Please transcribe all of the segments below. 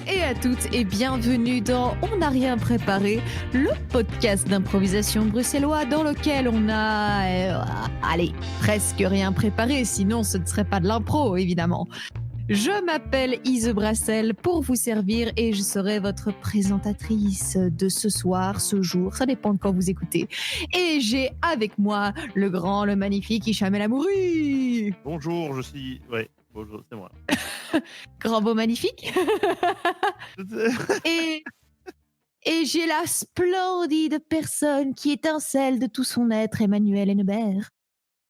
et à toutes et bienvenue dans On n'a rien préparé, le podcast d'improvisation bruxellois dans lequel on a, presque rien préparé, sinon ce ne serait pas de l'impro évidemment. Je m'appelle Ise Brassel pour vous servir et je serai votre présentatrice de ce soir, ce jour, ça dépend de quand vous écoutez. Et j'ai avec moi le grand, le magnifique Hicham El Amouri. Bonjour, je suis... Ouais, bonjour, c'est moi. Grand beau magnifique. Et j'ai la splendide personne qui étincelle de tout son être, Emmanuel Hennebert.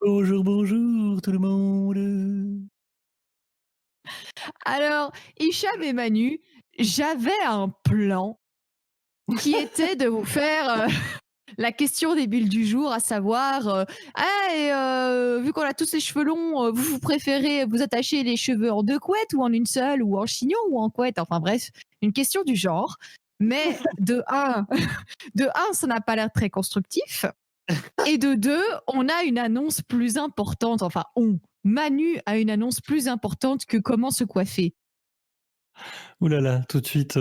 Bonjour, bonjour tout le monde. Alors, Hicham et Manu, j'avais un plan qui était de vous faire la question des bulles du jour, à savoir, vu qu'on a tous les cheveux longs, vous préférez vous attacher les cheveux en deux couettes ou en une seule ou en chignon ou en couette, enfin bref, une question du genre. Mais de un, ça n'a pas l'air très constructif. Et de deux, on a une annonce plus importante, Manu a une annonce plus importante que comment se coiffer. Ouh là là, tout de suite,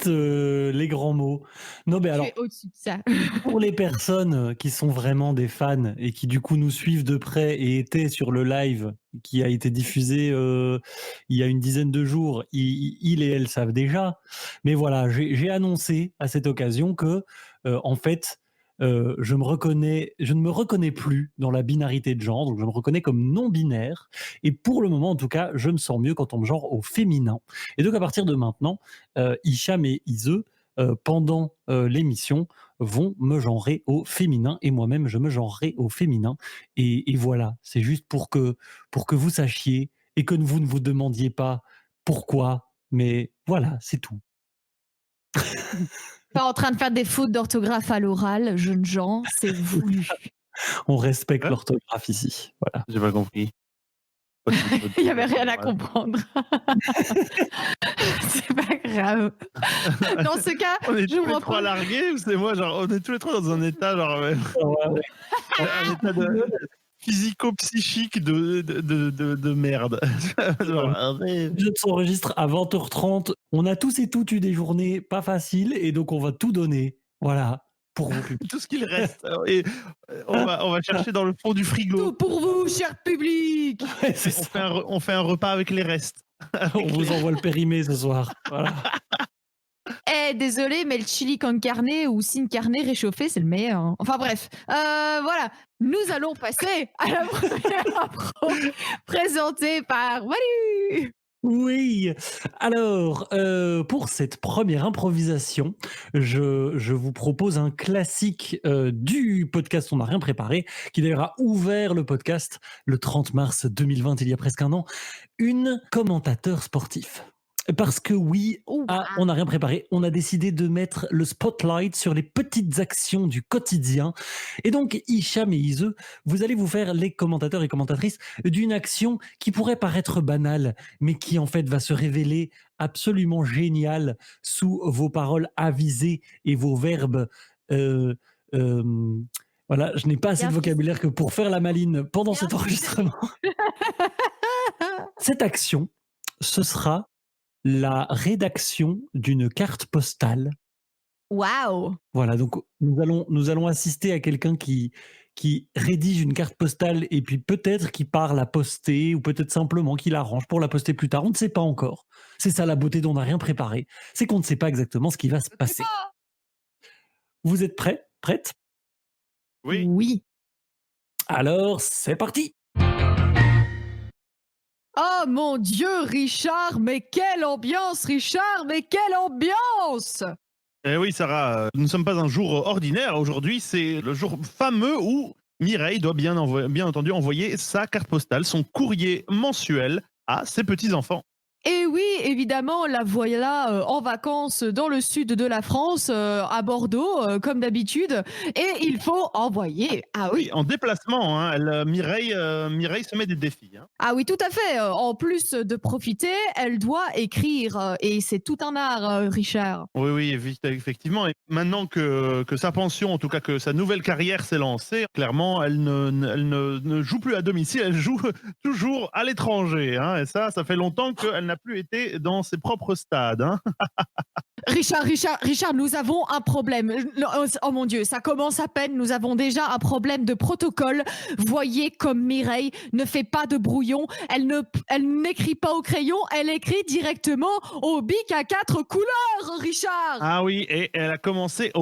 les grands mots. Non, mais Tu alors, es au-dessus de ça. pour les personnes qui sont vraiment des fans et qui du coup nous suivent de près et étaient sur le live qui a été diffusé il y a une dizaine de jours, ils et elles savent déjà. Mais voilà, j'ai annoncé à cette occasion que, en fait, je ne me reconnais plus dans la binarité de genre, donc je me reconnais comme non-binaire. Et pour le moment, en tout cas, je me sens mieux quand on me genre au féminin. Et donc à partir de maintenant, Hicham et Ise, pendant l'émission, vont me genrer au féminin et moi-même je me genrerai au féminin. Et voilà, c'est juste pour que vous sachiez et que vous ne vous demandiez pas pourquoi, mais voilà, c'est tout. Pas en train de faire des fautes d'orthographe à l'oral, jeunes gens, c'est voulu. On respecte Hein l'orthographe ici. Voilà. J'ai pas compris. Il n'y avait rien à comprendre. C'est pas grave. Dans ce cas, On est je tous vous les trois reprends. largués ou c'est moi, genre, on est tous les trois dans un état, genre, Ouais. un état de physico-psychique de merde. Genre, Je s'enregistre à 20h30. On a tous et toutes eu des journées pas faciles et donc on va tout donner. Voilà, pour vos publics. tout ce qu'il reste. Et on va chercher dans le fond du Tout frigo. pour vous, cher public. Ouais, c'est ça. On fait un repas avec les restes. On vous envoie le périmé ce soir. Voilà. Désolé, mais le chili con carne ou sin carne réchauffé, c'est le meilleur. Hein. Enfin bref, voilà. Nous allons passer à la première impro présentée par Manu. Oui, alors pour cette première improvisation, je vous propose un classique du podcast On n'a rien préparé, qui d'ailleurs a ouvert le podcast le 30 mars 2020, il y a presque un an, une commentateur sportif. Parce que oui, On n'a rien préparé, on a décidé de mettre le spotlight sur les petites actions du quotidien. Et donc, Hicham et Ise, vous allez vous faire les commentateurs et commentatrices d'une action qui pourrait paraître banale, mais qui en fait va se révéler absolument géniale sous vos paroles avisées et vos verbes. euh, euh, voilà, je n'ai pas assez de vocabulaire que pour faire la maline pendant cet enregistrement. Cette action, ce sera la rédaction d'une carte postale. Waouh. Voilà, donc nous allons assister à quelqu'un qui rédige une carte postale et puis peut-être qui part la poster ou peut-être simplement qui l'arrange pour la poster plus tard. On ne sait pas encore. C'est ça la beauté dont on n'a rien préparé. C'est qu'on ne sait pas exactement ce qui va se passer. Vous êtes prêts? Prêtes? Oui. Oui. Alors, c'est parti! Oh mon Dieu, Richard, mais quelle ambiance, Richard, mais quelle ambiance! Eh oui, Sarah, nous ne sommes pas un jour ordinaire. Aujourd'hui, c'est le jour fameux où Mireille doit bien entendu envoyer sa carte postale, son courrier mensuel à ses petits-enfants. Et oui, évidemment, la voilà en vacances dans le sud de la France, à Bordeaux, comme d'habitude. Et il faut envoyer. Ah oui. Oui, en déplacement, hein, Mireille se met des défis. Hein. Ah oui, tout à fait. En plus de profiter, elle doit écrire. Et c'est tout un art, Richard. Oui, oui, effectivement. Et maintenant que sa pension, en tout cas que sa nouvelle carrière s'est lancée, clairement, elle ne joue plus à domicile, elle joue toujours à l'étranger. Hein, et ça fait longtemps qu'elle n'a plus été dans ses propres stades. Hein. Richard, nous avons un problème. Oh mon Dieu, ça commence à peine. Nous avons déjà un problème de protocole. Voyez comme Mireille ne fait pas de brouillon. Elle n'écrit pas au crayon. Elle écrit directement au bic à 4 couleurs, Richard. Ah oui, et elle a commencé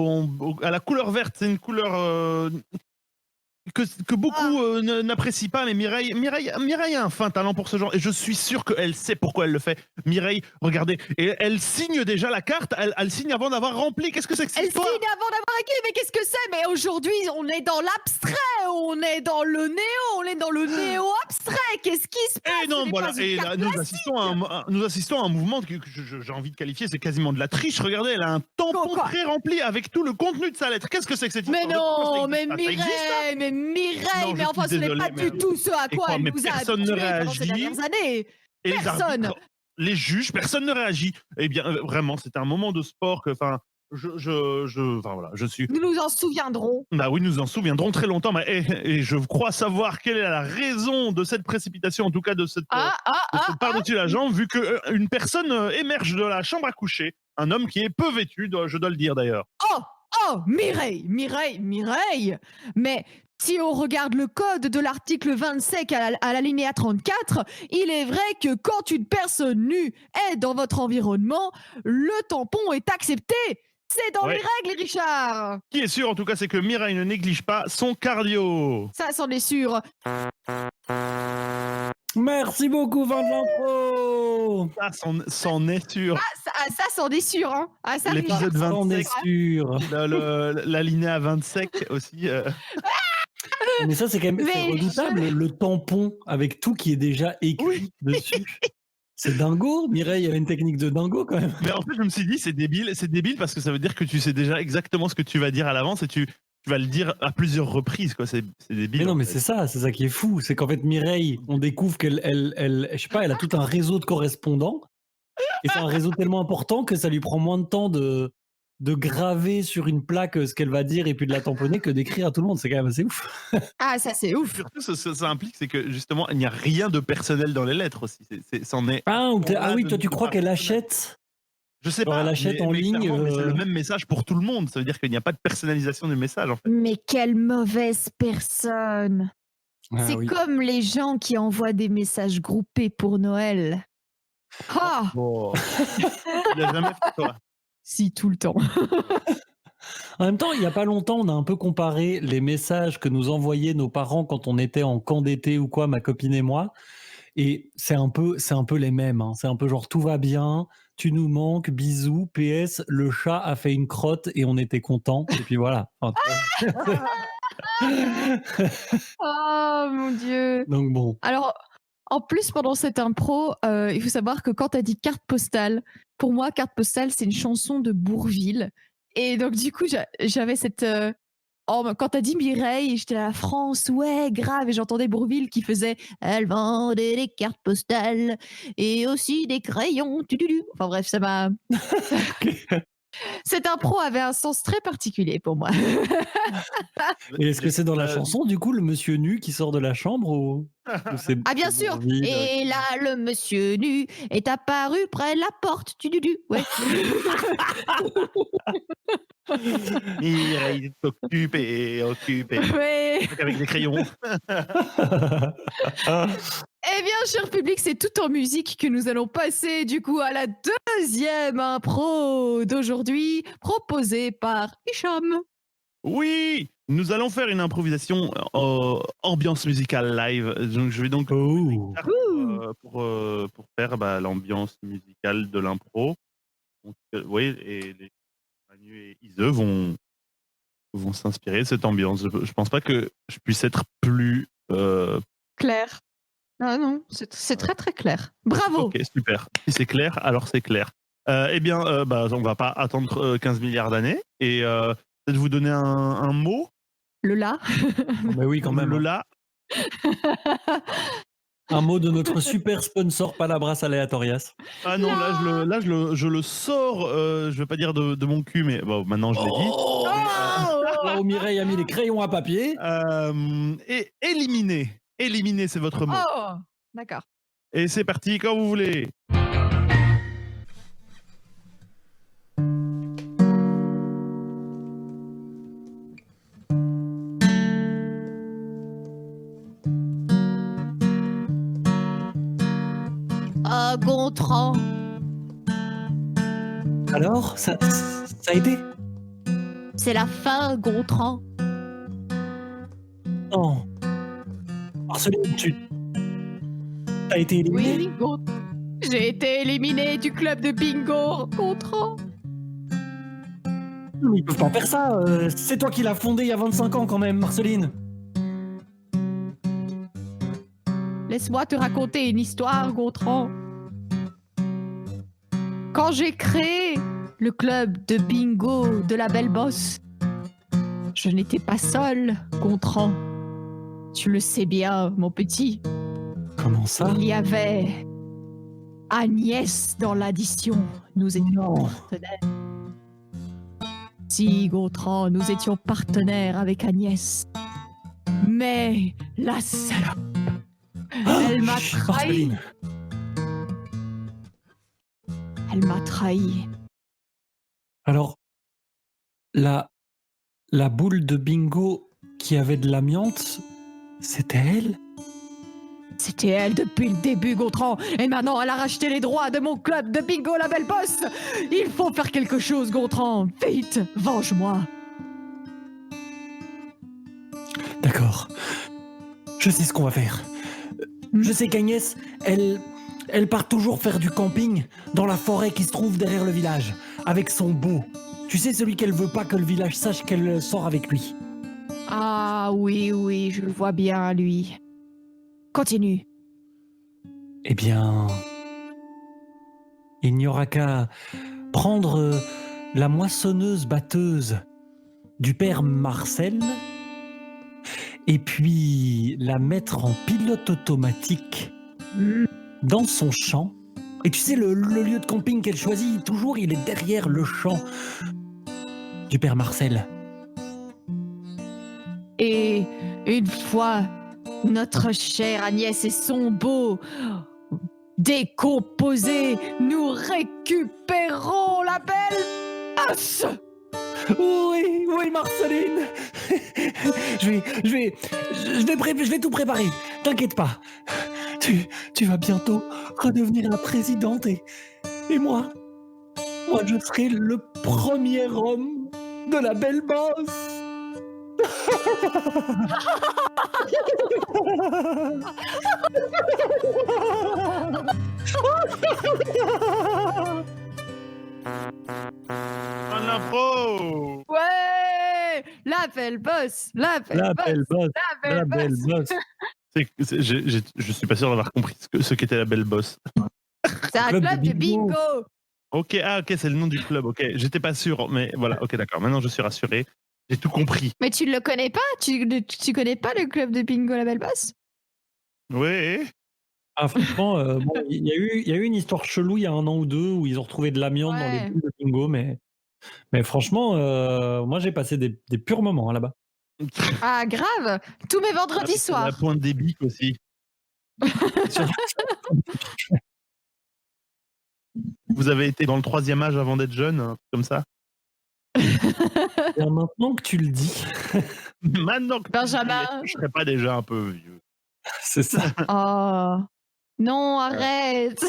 à la couleur verte. C'est une couleur que beaucoup n'apprécient pas, mais Mireille a un fin talent pour ce genre, et je suis sûr qu'elle sait pourquoi elle le fait. Mireille, regardez, et elle signe déjà la carte, elle signe avant d'avoir rempli. Qu'est-ce que c'est que cette Elle histoire? signe avant d'avoir écrit, mais qu'est-ce que c'est? Mais aujourd'hui, on est dans l'abstrait, on est dans le néo-abstrait. Qu'est-ce qui se passe? Et non, Ce n'est voilà, pas une et carte là, nous assistons à un mouvement que j'ai envie de qualifier, c'est quasiment de la triche. Regardez, elle a un tampon Quoi pré-rempli avec tout le contenu de sa lettre. Qu'est-ce que c'est que cette Mais histoire? non, mais Mireille, Non, mais je enfin, suis ce n'est désolé, pas mais- du tout ce à Et quoi quoi, elle mais nous a personne ne habitués pendant ces réagit. dernières années. Et les Personne. arbitres, les juges, personne ne réagit. Eh bien, vraiment, c'était un moment de sport que, enfin, enfin voilà, je suis. Nous nous en souviendrons. Bah oui, nous en souviendrons très longtemps. Et je crois savoir quelle est la raison de cette précipitation, en tout cas de cette par-dessus la jambe, vu qu'une personne émerge de la chambre à coucher, un homme qui est peu vêtu, je dois le dire d'ailleurs. Oh, Mireille. Mais si on regarde le code de l'article 25 à l'alinéa 34, il est vrai que quand une personne nue est dans votre environnement, le tampon est accepté. C'est dans les règles, Richard. Ce qui est sûr, en tout cas, c'est que Mireille ne néglige pas son cardio. Ça, c'en est sûr. Merci beaucoup, Van de l'intro. Ça, c'en est sûr. Ça, c'en est sûr. Hein. Ah, ça, L'épisode Richard, On est 25, sûr. l'alinéa 25 aussi. Mais ça, c'est quand même c'est Mais redoutable, le tampon avec tout qui est déjà écrit dessus. C'est dingo. Mireille a une technique de dingo quand même. Mais en fait, je me suis dit, c'est débile parce que ça veut dire que tu sais déjà exactement ce que tu vas dire à l'avance et tu vas le dire à plusieurs reprises, quoi. C'est débile. Mais non, en mais fait. c'est ça qui est fou. C'est qu'en fait, Mireille, on découvre qu'elle, je sais pas, elle a tout un réseau de correspondants. Et c'est un réseau tellement important que ça lui prend moins de temps de graver sur une plaque ce qu'elle va dire et puis de la tamponner que d'écrire à tout le monde. C'est quand même assez ouf. Ah, ça, c'est ouf. Surtout, ça implique, c'est que justement, il n'y a rien de personnel dans les lettres aussi. C'en est. Ah oui, de toi, tu crois pas qu'elle personnel. achète Je sais Genre, pas. elle achète en mais ligne, clairement, mais c'est le même message pour tout le monde. Ça veut dire qu'il n'y a pas de personnalisation du message, en fait. Mais quelle mauvaise personne. C'est oui. comme les gens qui envoient des messages groupés pour Noël. Ah, Bon. Il a jamais fait, toi. si, tout le temps. En même temps, il n'y a pas longtemps, on a un peu comparé les messages que nous envoyaient nos parents quand on était en camp d'été ou quoi, ma copine et moi. Et c'est un peu les mêmes. Hein. C'est un peu genre tout va bien, tu nous manques, bisous, PS, le chat a fait une crotte et on était contents. Et puis voilà. Enfin, Oh mon Dieu. donc bon. Alors, en plus, pendant cette impro, il faut savoir que quand tu as dit carte postale, pour moi, carte postale, c'est une chanson de Bourvil. Et donc, du coup, j'avais cette. Quand t'as dit Mireille, j'étais à la France, ouais, grave, et j'entendais Bourvil qui faisait Elle vendait des cartes postales et aussi des crayons. Enfin bref, ça m'a. Cette impro avait un sens très particulier pour moi. Et est-ce que c'est dans la chanson, du coup, le monsieur nu qui sort de la chambre ou c'est Ah bien sûr. Bourvil, Et là, le monsieur nu est apparu près de la porte. Ouais. Il est occupé. Ouais. Avec des crayons. Eh bien, cher public, c'est tout en musique que nous allons passer du coup à la deuxième impro d'aujourd'hui, proposée par Hicham. Oui, nous allons faire une improvisation ambiance musicale live. Donc, je vais donc Oh. pour faire l'ambiance musicale de l'impro. Donc, oui, et les Manu et Ise vont s'inspirer de cette ambiance. Je pense pas que je puisse être plus Claire. Ah non, c'est très très clair. Bravo. Ok, super. Si c'est clair, alors c'est clair. Eh bien, on va pas attendre 15 milliards d'années et peut-être vous donner un mot. Le la. Mais oui, quand même. Le là. Un mot de notre super sponsor Palabras Aleatorias. Ah non, je le sors, je vais pas dire de mon cul, mais bon, maintenant je l'ai dit. Oh, Mireille a mis les crayons à papier. Et éliminer. Éliminer, c'est votre mot. Oh, d'accord. Et c'est parti quand vous voulez. fin, Gontran. Alors, ça a été? C'est la fin, Gontran. Non. Marceline, t'as été éliminé? Oui, j'ai été éliminé du club de bingo, Gontran. Mais ils peuvent pas faire ça. C'est toi qui l'as fondé il y a 25 ans quand même, Marceline. Laisse-moi te raconter une histoire, Gontran. Quand j'ai créé le club de bingo de la Belle Bosse, je n'étais pas seule, Gontran. Tu le sais bien, mon petit. Comment ça? Il y avait Agnès dans l'addition. Nous étions partenaires. Si, Gontran, nous étions partenaires avec Agnès. Mais la salope, elle m'a trahi. Marceline. Elle m'a trahi. Alors, la boule de bingo qui avait de l'amiante, c'était elle? C'était elle depuis le début, Gontran. Et maintenant, elle a racheté les droits de mon club de bingo La Belle Bosse. Il faut faire quelque chose, Gontran. Vite, venge-moi. D'accord. Je sais ce qu'on va faire. Je sais qu'Agnès, elle part toujours faire du camping dans la forêt qui se trouve derrière le village, avec son beau. Tu sais, celui qu'elle veut pas que le village sache qu'elle sort avec lui. Ah oui, je le vois bien, lui. Continue. Eh bien, il n'y aura qu'à prendre la moissonneuse-batteuse du père Marcel et puis la mettre en pilote automatique dans son champ. Et tu sais, le lieu de camping qu'elle choisit, toujours, il est derrière le champ du père Marcel. Et une fois notre chère Agnès et son beau décomposés, nous récupérons la Belle Bosse. Oui, Marceline. Je vais tout préparer. T'inquiète pas. Tu vas bientôt redevenir la présidente et moi, je serai le premier homme de la Belle Bosse. Un impro. Ouais, la Belle Bosse, la Belle La Bosse, Belle Bosse, la la Belle Belle Bosse. Bosse. Je suis pas sûr d'avoir compris ce qu'était la Belle Bosse. C'est un Club de club de bingo. bingo. Ok, c'est le nom du club. Ok, j'étais pas sûr, mais voilà. Ok, d'accord. Maintenant, je suis rassuré. J'ai tout compris. Mais tu ne le connais pas? Tu connais pas le club de bingo La Belle Bosse? Oui. Ah, franchement, bon, il y a eu une histoire chelou il y a 1 an ou 2 où ils ont retrouvé de l'amiante dans les Ouais. boules de bingo, mais franchement, moi j'ai passé des purs moments là-bas. Ah, grave. Tous mes vendredis La soirs. pointe des biques aussi. Vous avez été dans le 3e âge avant d'être jeune, un truc comme ça? Bien, maintenant que tu le dis, Maintenant que Benjamin. je serais pas déjà un peu vieux. c'est ça. Oh. Non, arrête.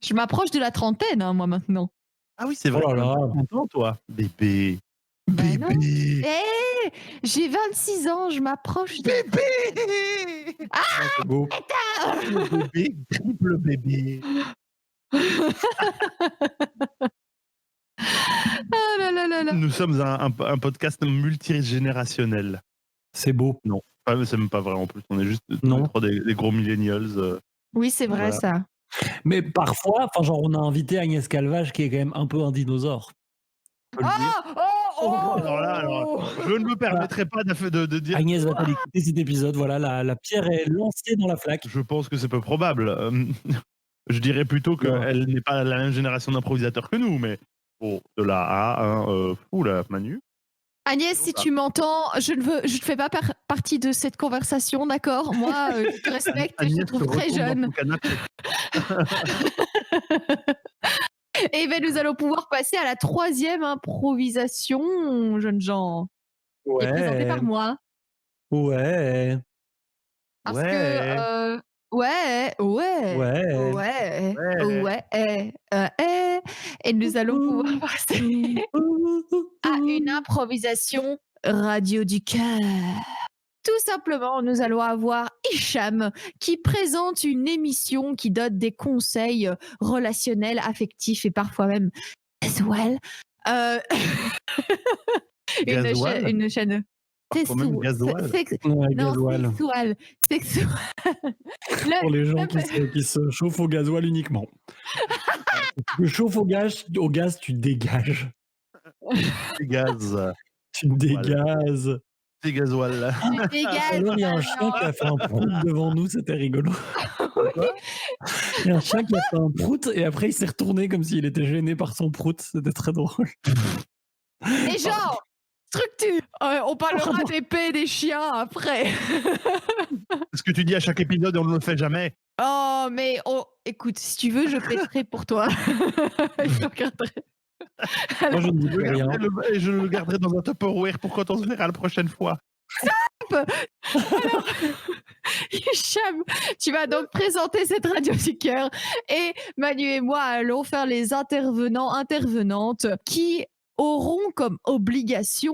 Je m'approche de la trentaine, hein, moi, maintenant. Ah oui, c'est vrai. Oh là là. T'as 30 ans, toi. Bébé. Bah non. Bébé. Hé, j'ai 26 ans, je m'approche de... Bébé. Ah, c'est beau. Bébé, triple bébé. Ah là là là là. Nous sommes un podcast multigénérationnel. C'est beau. Non, c'est même pas vrai en plus. On est juste tous Non. les trois des gros millennials. Oui, c'est vrai, Voilà. ça. Mais parfois, enfin genre on a invité Agnès Calvage qui est quand même un peu un dinosaure. On peut le dire. Alors, je ne me permettrai pas de dire. Agnès va-t-elle écouter cet épisode? Voilà, la pierre est lancée dans la flaque. Je pense que c'est peu probable. Je dirais plutôt qu'elle n'est pas la même génération d'improvisateurs que nous, mais bon, de là à oula, Manu. Agnès, si tu m'entends, je ne fais pas partie de cette conversation, d'accord? Moi, je te respecte et je te Agnès trouve très retourne dans jeune. son canapé. Et ben, nous allons pouvoir passer à la 3e improvisation, jeunes gens, qui est présentée par moi. Ouais. Parce Ouais. que Ouais, ouais, Ouais. ouais, Ouais. ouais, et nous allons pouvoir passer à une improvisation radio du cœur. Tout simplement, nous allons avoir Hicham qui présente une émission qui donne des conseils relationnels, affectifs et parfois même sexuels. Euh, Gasoil. une chaîne Parfois même gasoil. Ouais, non, gasoil. sexuel. Pour les gens qui se chauffent au gasoil uniquement. Tu te chauffes au gaz, tu dégages. C'est gaz. Tu dégazes. C'est gasoil. Tu dégages. Alors, il y a un chien qui a fait un prout devant nous, c'était rigolo. Il y a un chien qui a fait un prout et après il s'est retourné comme s'il était gêné par son prout. C'était très drôle. Les gens, structure. On parlera des paix des chiens après. C'est ce que tu dis à chaque épisode et on ne le fait jamais. Oh, mais écoute, si tu veux, je pèterai pour toi. Je regarderai. Moi, je ne dis plus rien. Et je le garderai dans un Tupperware pour quand on se verra la prochaine fois. Alors, Hicham, tu vas donc présenter cette radio du cœur et Manu et moi allons faire les intervenantes qui auront comme obligation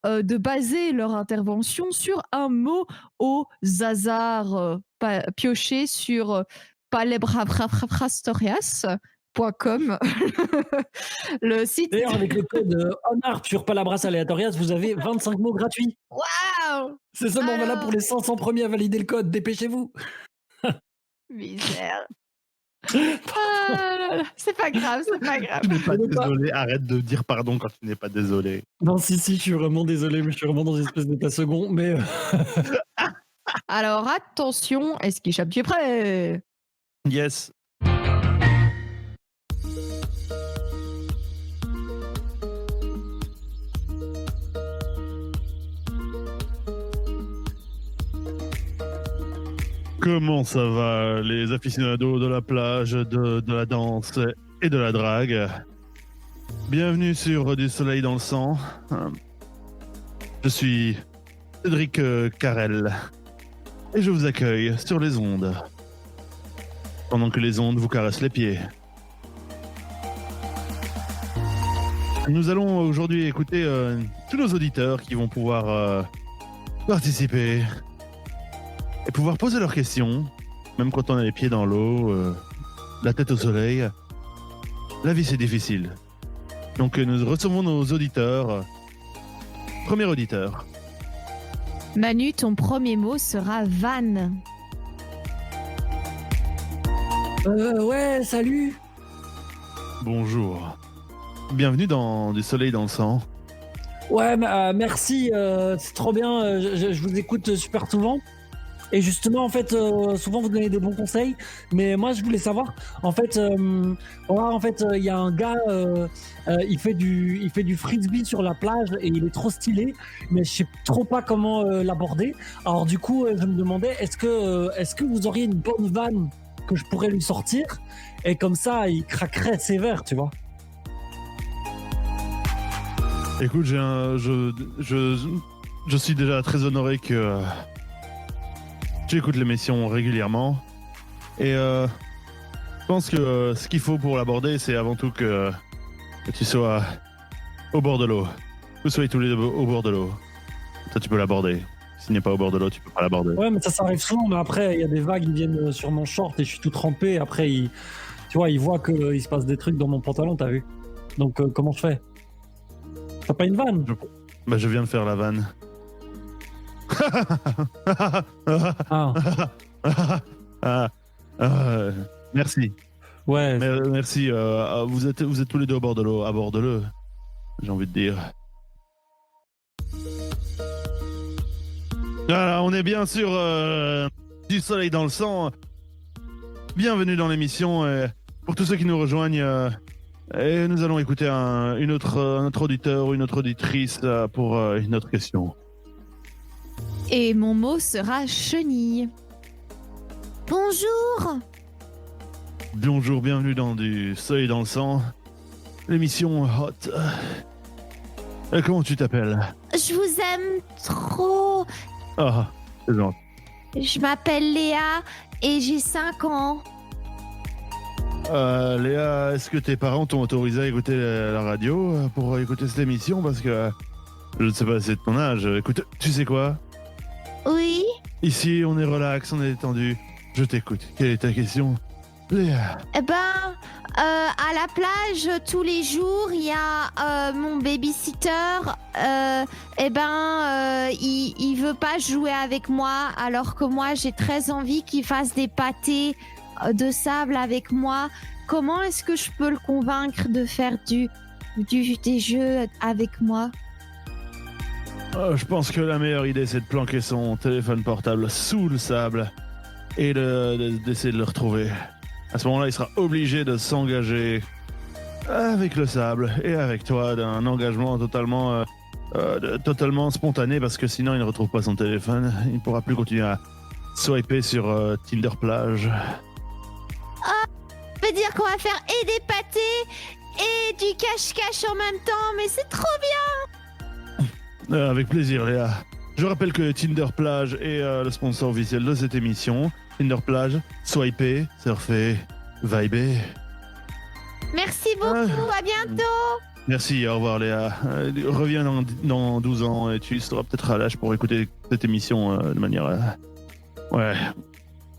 de baser leur intervention sur un mot au hasard pioché sur palebrafrastorias.com, le site. D'ailleurs, avec le code ONARP sur Palabras Aleatorias, vous avez 25 mots gratuits. Waouh, C'est seulement valable Alors. pour les 500 premiers à valider le code. Dépêchez-vous. misère. Ah là là, c'est pas grave, c'est pas grave. Tu n'es pas Mais pas- désolé. Arrête de dire pardon quand tu n'es pas désolé. Non, si, je suis vraiment désolé, mais je suis vraiment dans une espèce d'état second. Mais Alors attention, est-ce qu'Hicham, tu es prêt? Yes. Comment ça va, les aficionados de la plage, de la danse et de la drague? Bienvenue sur Du Soleil dans le sang. Je suis Cédric Carrel et je vous accueille sur les ondes. Pendant que les ondes vous caressent les pieds. Nous allons aujourd'hui écouter tous nos auditeurs qui vont pouvoir participer et pouvoir poser leurs questions, même quand on a les pieds dans l'eau, la tête au soleil. La vie c'est difficile. Donc nous recevons nos auditeurs. Premier auditeur. Manu, ton premier mot sera van. ouais, salut. Bonjour. Bienvenue dans Du Soleil dans le sang. Ouais, merci. C'est trop bien. Je vous écoute super souvent. Et justement, en fait, souvent vous donnez des bons conseils. Mais moi, je voulais savoir, en fait, il y a un gars, il fait du frisbee sur la plage et il est trop stylé, mais je sais trop pas comment l'aborder. Alors du coup, je me demandais, est-ce que vous auriez une bonne vanne que je pourrais lui sortir et comme ça, il craquerait sévère, tu vois. Écoute, je suis déjà très honoré que tu écoutes l'émission régulièrement. Et je pense que ce qu'il faut pour l'aborder, c'est avant tout que tu sois au bord de l'eau. Que vous soyez tous les deux au bord de l'eau. Ça, tu peux l'aborder. S'il n'est pas au bord de l'eau, tu peux pas l'aborder. Ouais, mais ça arrive souvent, mais après, il y a des vagues, ils viennent sur mon short et je suis tout trempé. Après, tu vois, ils voient qu'il se passe des trucs dans mon pantalon, t'as vu? Donc, comment je fais? T'as pas une vanne? Bah, je viens de faire la vanne. Merci. Ouais. Merci. Vous êtes tous les deux au bord de l'eau. Aborde-le, j'ai envie de dire. Voilà, on est bien sûr Du Soleil dans le sang. Bienvenue dans l'émission. Pour tous ceux qui nous rejoignent, et nous allons écouter un autre auditeur ou une autre auditrice pour une autre question. Et mon mot sera chenille. Bonjour. Bonjour, bienvenue dans Du Soleil dans le sang, l'émission hot. Comment tu t'appelles? Je vous aime trop. Ah, c'est gentil. Je m'appelle Léa et j'ai 5 ans. Léa, est-ce que tes parents t'ont autorisé à écouter la radio pour écouter cette émission? Parce que je ne sais pas, c'est de ton âge. Écoute, tu sais quoi? Oui. Ici, on est relax, on est détendu. Je t'écoute. Quelle est ta question, Léa? Eh ben, à la plage, tous les jours, il y a mon babysitter. Il veut pas jouer avec moi, alors que moi, j'ai très envie qu'il fasse des pâtés de sable avec moi. Comment est-ce que je peux le convaincre de faire des jeux avec moi? Je pense que la meilleure idée, c'est de planquer son téléphone portable sous le sable et d'essayer de le retrouver. À ce moment-là, il sera obligé de s'engager avec le sable et avec toi d'un engagement totalement spontané, parce que sinon, il ne retrouve pas son téléphone. Il ne pourra plus continuer à swiper sur Tinder plage. Ça veut dire qu'on va faire et des pâtés et du cache-cache en même temps, mais c'est trop bien! Avec plaisir, Léa. Je rappelle que Tinder Plage est le sponsor officiel de cette émission. Tinder Plage, swiper, surfer, vibrer. Merci beaucoup, à bientôt! Merci, au revoir Léa. Reviens dans 12 ans et tu seras peut-être à l'âge pour écouter cette émission de manière... Ouais.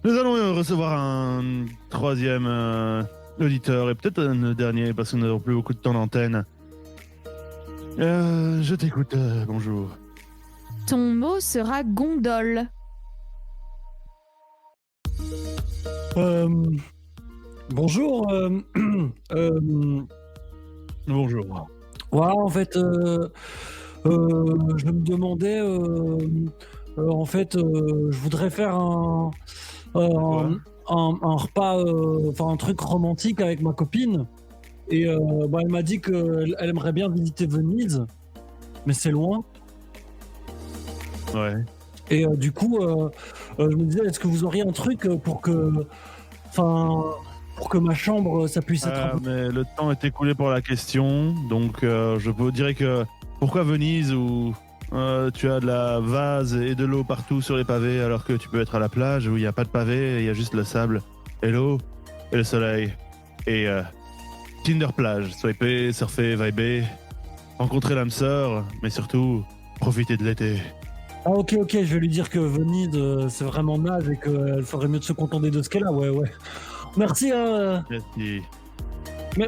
Nous allons recevoir un troisième auditeur et peut-être un dernier parce que nous n'avons plus beaucoup de temps d'antenne. Je t'écoute, bonjour. Ton mot sera gondole. Bonjour. Bonjour. Ouais, en fait, je me demandais, je voudrais faire Quoi? un repas, enfin un truc romantique avec ma copine. Et elle m'a dit qu'elle aimerait bien visiter Venise, mais c'est loin. Ouais. Et du coup, je me disais, est-ce que vous auriez un truc pour que ma chambre, ça puisse être un peu... Mais le temps est écoulé pour la question, donc je vous dirais que pourquoi Venise où tu as de la vase et de l'eau partout sur les pavés alors que tu peux être à la plage où il n'y a pas de pavés, il y a juste le sable et l'eau et le soleil et Tinder plage, swiper, surfer, vibrer, rencontrer l'âme sœur, mais surtout profiter de l'été. Ah ok, je vais lui dire que Venise, c'est vraiment naze et qu'elle ferait mieux de se contenter de ce qu'elle a, ouais. Merci, Merci.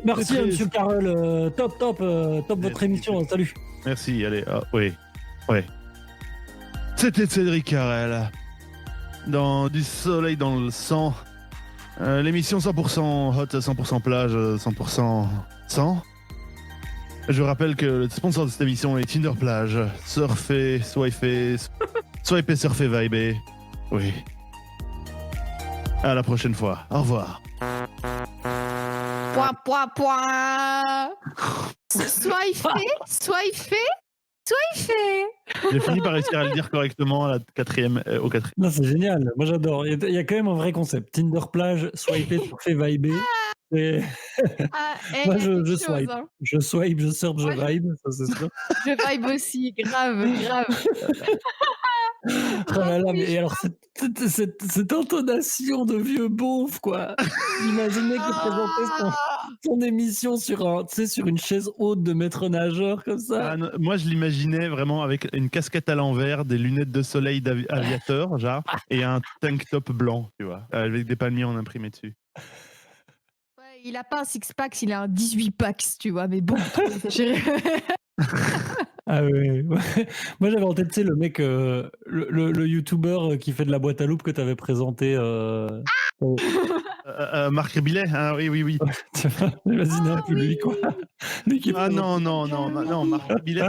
merci très- monsieur Carole, top votre Merci. émission, salut. Merci, allez, oui. C'était Cédric Carrel dans Du soleil dans le sang. L'émission 100% hot, 100% plage, 100% sang. Je rappelle que le sponsor de cette émission est Tinder Plage. Surfer, swiper, vibrer. Oui. À la prochaine fois. Au revoir. Point. Swiper. J'ai fini par réussir à le dire correctement au quatrième. Non, c'est génial, moi j'adore. Il y a quand même un vrai concept. Tinder plage, swiper, surfer, vibrer. Et moi je swipe. Hein. Je swipe, je surfe, je Moi, je- vibe, ça c'est sûr. Je vibe aussi, grave. Oh là là, mais alors cette intonation de vieux beauf, quoi. Imaginez qu'il présentait son émission sur une chaise haute de maître nageur comme ça. Ah, non, moi, je l'imaginais vraiment avec une casquette à l'envers, des lunettes de soleil d'aviateur, genre, et un tank top blanc, tu vois, avec des palmiers en imprimé dessus. Ouais, il a pas un six-pack, il a un 18-pack, tu vois, mais bon, Ah ouais. Moi j'avais en tête, tu sais, le mec, le youtubeur qui fait de la boîte à loupe que tu avais présenté. Marc Billet, ah oui. Tu vois, imaginez un peu lui, quoi. Lui qui Ah présente- non, Marc Billet,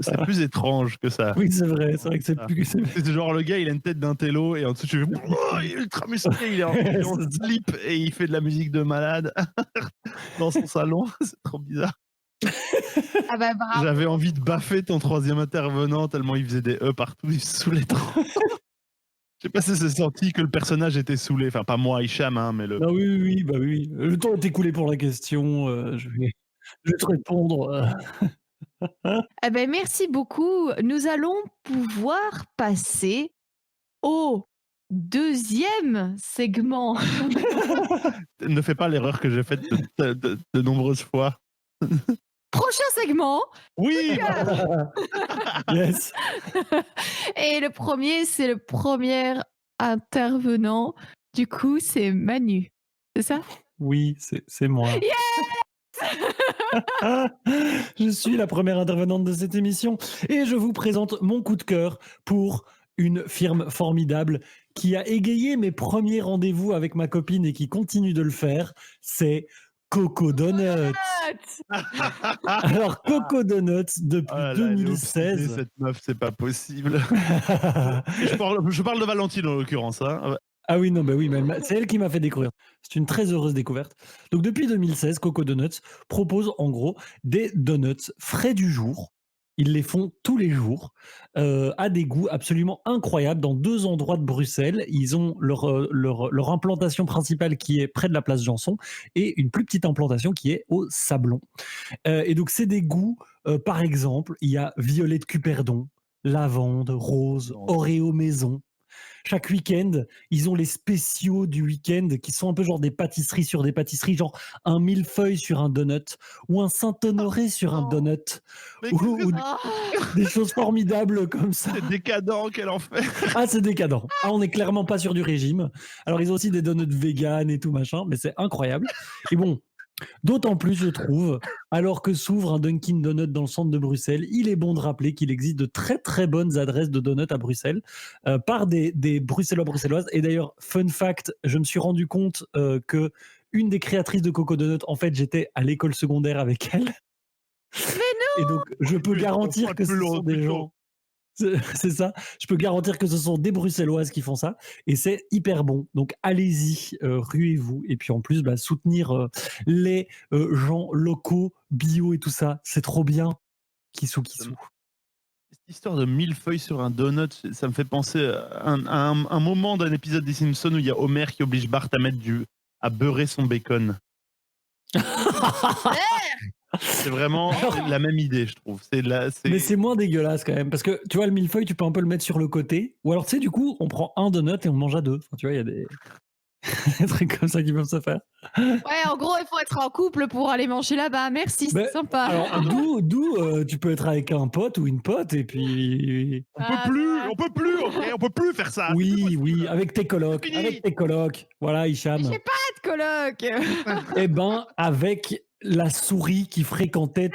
c'est plus étrange que ça. Oui, c'est vrai que c'est plus. C'est genre le gars, il a une tête d'un télo et en dessous tu fais oh, il est ultra musclé, il est en slip et il fait de la musique de malade dans son salon, c'est trop bizarre. Ah bah bravo. J'avais envie de baffer ton troisième intervenant tellement il faisait des E partout, il se saoulait trop. Je sais pas si c'est senti que le personnage était saoulé, enfin pas moi Hicham, hein, mais le... Ah oui, bah oui. Le temps est écoulé pour la question, je vais te répondre. Eh ben merci beaucoup. Nous allons pouvoir passer au 2e segment. Ne fais pas l'erreur que j'ai faite de nombreuses fois. Prochain segment. Oui. Yes. Et le premier, c'est le premier intervenant. Du coup, c'est Manu. C'est ça? Oui, c'est moi. Je suis la première intervenante de cette émission et je vous présente mon coup de cœur pour une firme formidable qui a égayé mes premiers rendez-vous avec ma copine et qui continue de le faire. C'est Coco Donuts. Alors, Coco Donuts, Oh depuis là là, elle est obsédée, 2016. cette meuf, c'est pas possible. Et je parle de Valentine en l'occurrence. Hein. Ah oui, non, bah oui, mais c'est elle qui m'a fait découvrir. C'est une très heureuse découverte. Donc, depuis 2016, Coco Donuts propose en gros des donuts frais du jour. Ils les font tous les jours à des goûts absolument incroyables dans 2 endroits de Bruxelles. Ils ont leur implantation principale qui est près de la place Janson et une plus petite implantation qui est au Sablon. Et donc, c'est des goûts, par exemple, il y a violet de Cuperdon, lavande, rose, Oreo maison. Chaque week-end, ils ont les spéciaux du week-end qui sont un peu genre des pâtisseries sur des pâtisseries, genre un millefeuille sur un donut ou un Saint-Honoré sur un donut Mais ou Ah. des choses formidables comme ça. c'est décadent, quel enfer. Ah, c'est décadent. Ah, on n'est clairement pas sur du régime. Alors, ils ont aussi des donuts vegan et tout machin, mais c'est incroyable. Et bon, d'autant plus, je trouve, alors que s'ouvre un Dunkin' Donut dans le centre de Bruxelles, il est bon de rappeler qu'il existe de très très bonnes adresses de donuts à Bruxelles par des Bruxellois, Bruxelloises. Et d'ailleurs, fun fact, je me suis rendu compte que une des créatrices de Coco Donut, en fait, j'étais à l'école secondaire avec elle. Et donc, je peux garantir que ce sont des gens. C'est ça. Je peux garantir que ce sont des Bruxelloises qui font ça et c'est hyper bon. Donc allez-y, ruez-vous et puis en plus soutenir les gens locaux, bio et tout ça, c'est trop bien. Kissou kissou. Cette histoire de millefeuille sur un donut, ça me fait penser à un moment d'un épisode des Simpsons où il y a Homer qui oblige Bart à à beurrer son bacon. C'est vraiment la même idée, je trouve. Mais c'est moins dégueulasse quand même parce que tu vois le millefeuille, tu peux un peu le mettre sur le côté ou alors tu sais du coup, on prend un donut et on mange à 2. Enfin, tu vois, il y a des des trucs comme ça qui peuvent se faire. Ouais, en gros, il faut être en couple pour aller manger là-bas. Merci, c'est Mais sympa. alors d'où tu peux être avec un pote ou une pote et puis On peut Ah, c'est plus, vrai. on peut plus, ok, on peut plus faire ça. c'est plus oui, possible. oui, avec tes colocs, C'est fini. avec tes colocs. Voilà, Hicham. J'ai pas de coloc. Eh ben, avec la souris qui fréquentait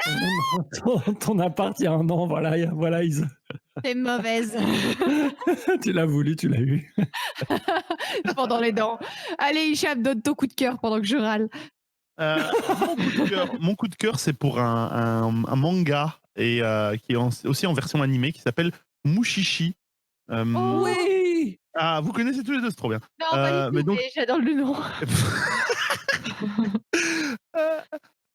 ton appart il y a un an, voilà, Isa. C'est mauvaise. Tu l'as voulu, tu l'as eu. Pendant les dents. Allez, Hicham, donne ton coup de cœur pendant que je râle. Mon coup de cœur, c'est pour un manga et qui est aussi en version animée qui s'appelle Mushishi. Oh, Oui. Ah, vous connaissez tous les deux, c'est trop bien. non, pas du mais tout, donc- mais j'adore le nom.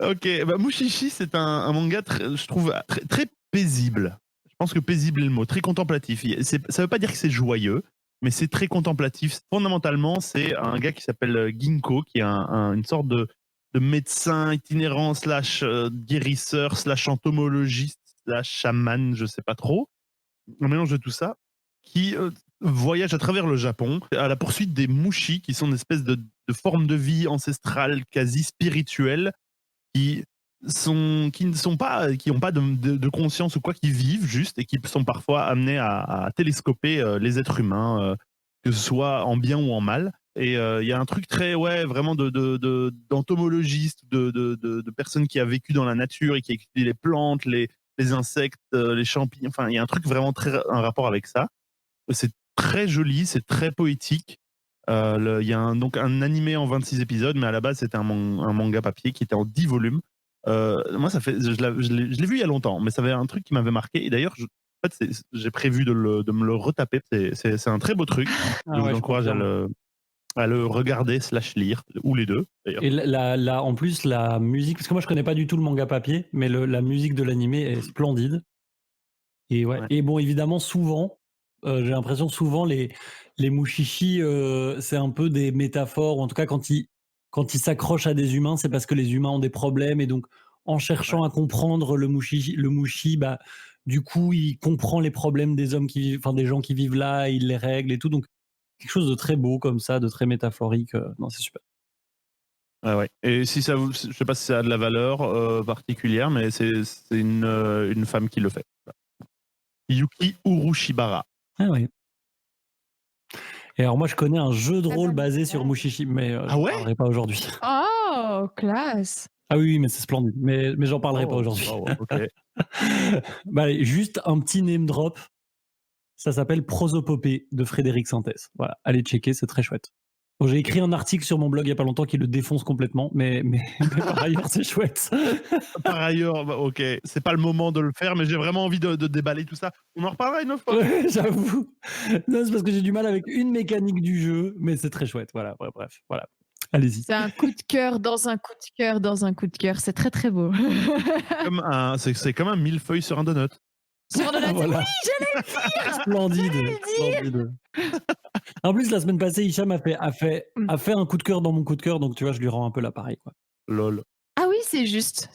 Ok, bah Mushishi, c'est un manga, je trouve, très paisible. Je pense que paisible est le mot, très contemplatif. Ça veut pas dire que c'est joyeux, mais c'est très contemplatif. Fondamentalement, c'est un gars qui s'appelle Ginko, qui est une sorte de médecin itinérant slash guérisseur slash entomologiste slash chaman, je sais pas trop. Un mélange de tout ça, qui voyage à travers le Japon à la poursuite des mushi, qui sont une espèce de formes de vie ancestrales, quasi spirituelles, qui n'ont pas de conscience ou quoi, qui vivent juste et qui sont parfois amenés à télescoper les êtres humains, que ce soit en bien ou en mal. Et il y a un truc très, vraiment d'entomologiste, de personnes qui a vécu dans la nature et qui a étudié les plantes, les insectes, les champignons. Enfin, il y a un truc vraiment un rapport avec ça. C'est très joli, c'est très poétique. Il y a donc un animé en 26 épisodes, mais à la base, c'était un manga papier qui était en 10 volumes. Moi, je l'ai vu il y a longtemps, mais ça avait un truc qui m'avait marqué. Et d'ailleurs, en fait, j'ai prévu de me le retaper. C'est un très beau truc. Ah Je vous ouais, je encourage à le regarder / lire, ou les deux, d'ailleurs. Et en plus, la musique, parce que moi je connais pas du tout le manga papier, mais la musique de l'animé est splendide. Et ouais. Ouais. Et bon, évidemment, souvent, j'ai l'impression souvent les mushishi, c'est un peu des métaphores, ou en tout cas quand ils s'accrochent à des humains, c'est parce que les humains ont des problèmes, et donc en cherchant à comprendre le mushi, bah du coup, il comprend les problèmes des hommes qui vivent, enfin des gens qui vivent là, il les règle et tout. Donc quelque chose de très beau comme ça, de très métaphorique. Non, c'est super. Ah ouais. Et si ça vous, je sais pas si ça a de la valeur particulière, mais c'est une femme qui le fait. Yuki Urushibara. Ah ouais. Et alors moi, je connais un jeu de Très rôle basé original. sur Mushishi, mais Ah j'en ouais? parlerai pas aujourd'hui. Oh, classe. Ah oui, mais c'est splendide. Mais j'en parlerai pas Oh, aujourd'hui. wow, ok. Bah, allez, juste un petit name drop. Ça s'appelle Prosopopée de Frédéric Sintès. Voilà, allez checker, c'est très chouette. Bon, j'ai écrit un article sur mon blog il y a pas longtemps qui le défonce complètement, mais par ailleurs, c'est chouette. Par ailleurs, bah, ok, c'est pas le moment de le faire, mais j'ai vraiment envie de déballer tout ça. On en reparlera une autre fois. Ouais, j'avoue. Non, c'est parce que j'ai du mal avec une mécanique du jeu, mais c'est très chouette. Voilà, bref, voilà. Allez-y. C'est un coup de cœur dans un coup de cœur dans un coup de cœur. C'est très très beau. C'est comme un millefeuille sur un donut. Sur de la Voilà. Splendide, splendide. En plus, la semaine passée, Hicham a fait un coup de cœur dans mon coup de cœur, donc tu vois, je lui rends un peu l'appareil, quoi. Lol. Ah oui, c'est juste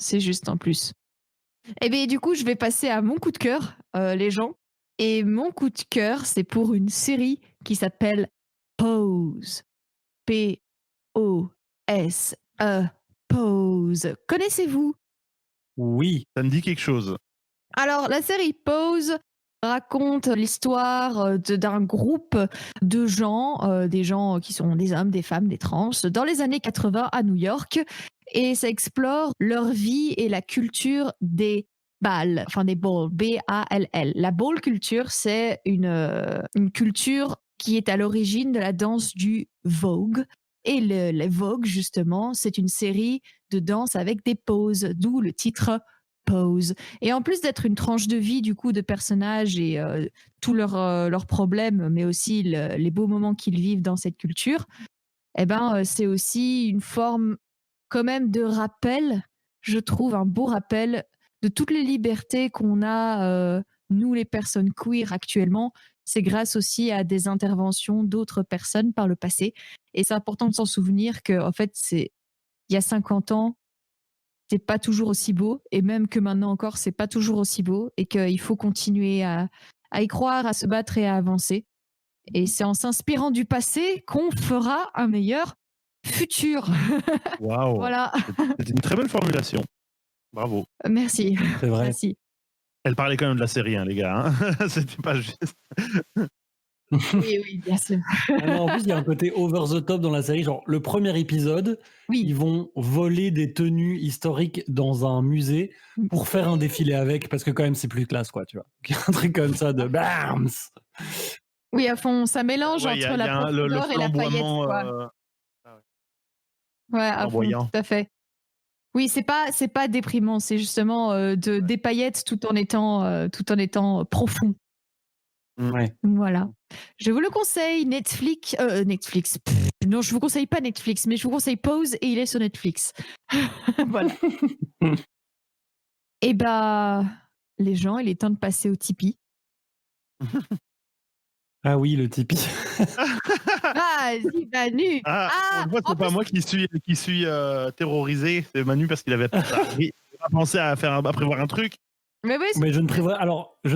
en plus. Et bien du coup, je vais passer à mon coup de cœur, les gens. Et mon coup de cœur, c'est pour une série qui s'appelle Pose. P-O-S-E. Pose. Connaissez-vous? Oui. Ça me dit quelque chose. Alors, la série Pose raconte l'histoire d'un groupe de gens, des gens qui sont des hommes, des femmes, des trans, dans les années 80 à New York. Et ça explore leur vie et la culture des balles, enfin des balls, B-A-L-L. La ball culture, c'est une culture qui est à l'origine de la danse du Vogue. Et le Vogue, justement, c'est une série de danse avec des poses, d'où le titre Pose. Et en plus d'être une tranche de vie du coup de personnages et tous leurs problèmes, mais aussi les beaux moments qu'ils vivent dans cette culture, eh ben, c'est aussi une forme quand même de rappel, je trouve un beau rappel de toutes les libertés qu'on a, nous les personnes queer actuellement. C'est grâce aussi à des interventions d'autres personnes par le passé et c'est important de s'en souvenir qu'en fait, c'est il y a 50 ans, c'est pas toujours aussi beau et même que maintenant encore, c'est pas toujours aussi beau et qu'il faut continuer à y croire, à se battre et à avancer. Et c'est en s'inspirant du passé qu'on fera un meilleur futur. Waouh. Voilà. C'était une très belle formulation. Bravo. Merci. C'est vrai. Merci. Elle parlait quand même de la série, hein, les gars. Hein. C'était pas juste. Oui, bien sûr. Ah non, en plus, il y a un côté over the top dans la série. Genre, le premier épisode, ils Oui. vont voler des tenues historiques dans un musée pour faire un défilé avec, parce que quand même, c'est plus classe, quoi, tu vois. Un truc comme ça de BAMS. Oui, à fond, ça mélange Ouais, il y entre a, la il y a le profondeur et la paillette, flamboiement. quoi. Ouais, à fond, flamboyant. tout à fait. Oui, c'est pas déprimant, c'est justement des paillettes tout en étant profond. Ouais. Voilà. Je vous le conseille, Netflix. Netflix. Non, je vous conseille pas Netflix, mais je vous conseille Pose et il est sur Netflix. Voilà. Et bah, les gens, il est temps de passer au Tipeee. Ah oui, le Tipeee. Vas-y, Manu. On voit, c'est en pas plus, moi qui suis terrorisé, c'est Manu parce qu'il avait pas pensé à prévoir un truc. mais oui, Mais je ne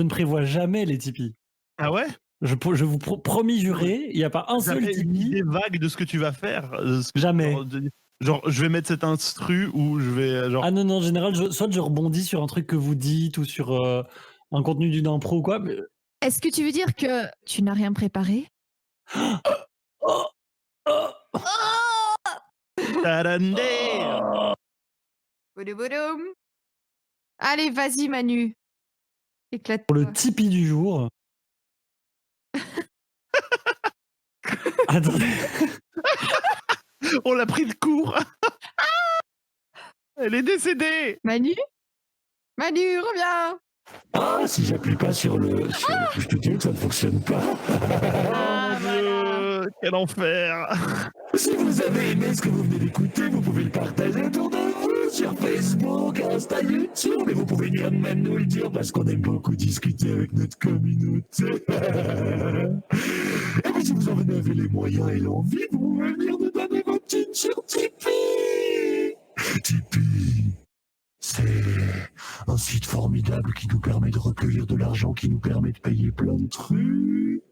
prévois jamais les Tipeee. Ah ouais? Je vous promis juré, il n'y a pas un seul J'avais une Tipeee. idée vague de ce que tu vas faire. Jamais. Genre, je vais mettre cet instru ou je vais genre. Ah non, en général, soit je rebondis sur un truc que vous dites ou sur un contenu d'une impro ou quoi. Mais... est-ce que tu veux dire que tu n'as rien préparé? Oh, oh, Tadandé. Boudoum. Allez, vas-y, Manu. Éclate-toi. Pour le Tipeee du jour. Attendez. On l'a pris de court. Elle est décédée. Manu, reviens. Ah, si j'appuie pas sur le push to talk, ça ne fonctionne pas. Ah, Mon Dieu, quel enfer. Si vous avez aimé ce que vous venez d'écouter, vous pouvez le partager autour de vous sur Facebook, Insta, YouTube, et vous pouvez même nous le dire parce qu'on aime beaucoup discuter avec notre communauté. Et puis si vous en avez les moyens et l'envie, vous pouvez venir nous donner vos petites sur Tipeee. Tipeee, c'est un site formidable qui nous permet de recueillir de l'argent, qui nous permet de payer plein de trucs.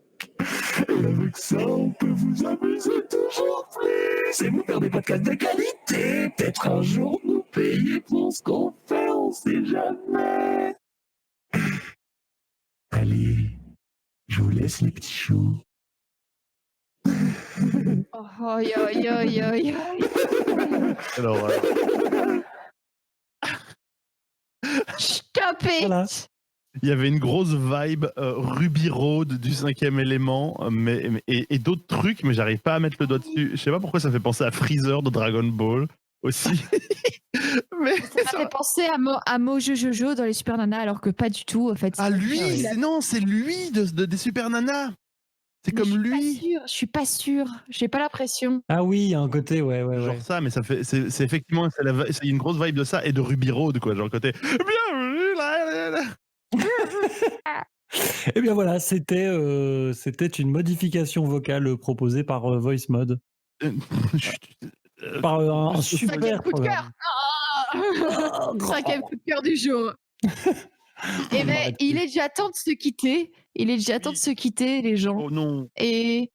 Et avec ça, on peut vous amuser toujours plus et vous faire des podcasts de qualité. Peut-être un jour nous payer pour ce qu'on fait, on sait jamais. Allez, je vous laisse les petits choux. Oh, aïe, aïe, aïe, aïe, aïe. Alors, Stop it! Voilà. il y avait une grosse vibe Ruby Road du 5e élément, et d'autres trucs, mais j'arrive pas à mettre le doigt dessus. Je sais pas pourquoi ça fait penser à Freezer de Dragon Ball aussi. Mais Ça fait penser à Mojo Jojo dans les Super Nana, alors que pas du tout, en fait. ah, lui, Ah oui. c'est lui des Super Nana. C'est Mais comme lui. Je suis pas sûre. J'ai pas l'impression. Ah oui, il y a un côté, ouais. Genre ça, mais ça fait, c'est effectivement, c'est une grosse vibe de ça et de Ruby Road, quoi, genre le côté. Bienvenue là. Eh bien voilà, c'était une modification vocale proposée par Voice Mode. Par un super Cinquième coup de programme. cœur. Cinquième coup de cœur du jour. Eh On ben, arrête il plus. est déjà temps de se quitter. Il est déjà temps de se quitter, les gens. Oh non. Et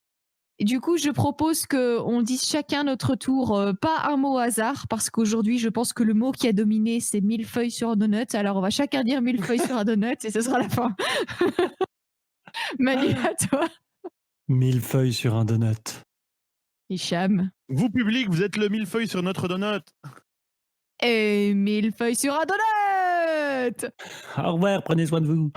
du coup, je propose qu'on dise chacun notre tour, pas un mot au hasard, parce qu'aujourd'hui, je pense que le mot qui a dominé, c'est millefeuille sur un donut. Alors, on va chacun dire millefeuille sur un donut et ce sera la fin. Manu, à toi. 1000 feuilles sur un donut. Hicham. Vous, public, vous êtes le millefeuille sur notre donut. Et millefeuille sur un donut. Au revoir, prenez soin de vous.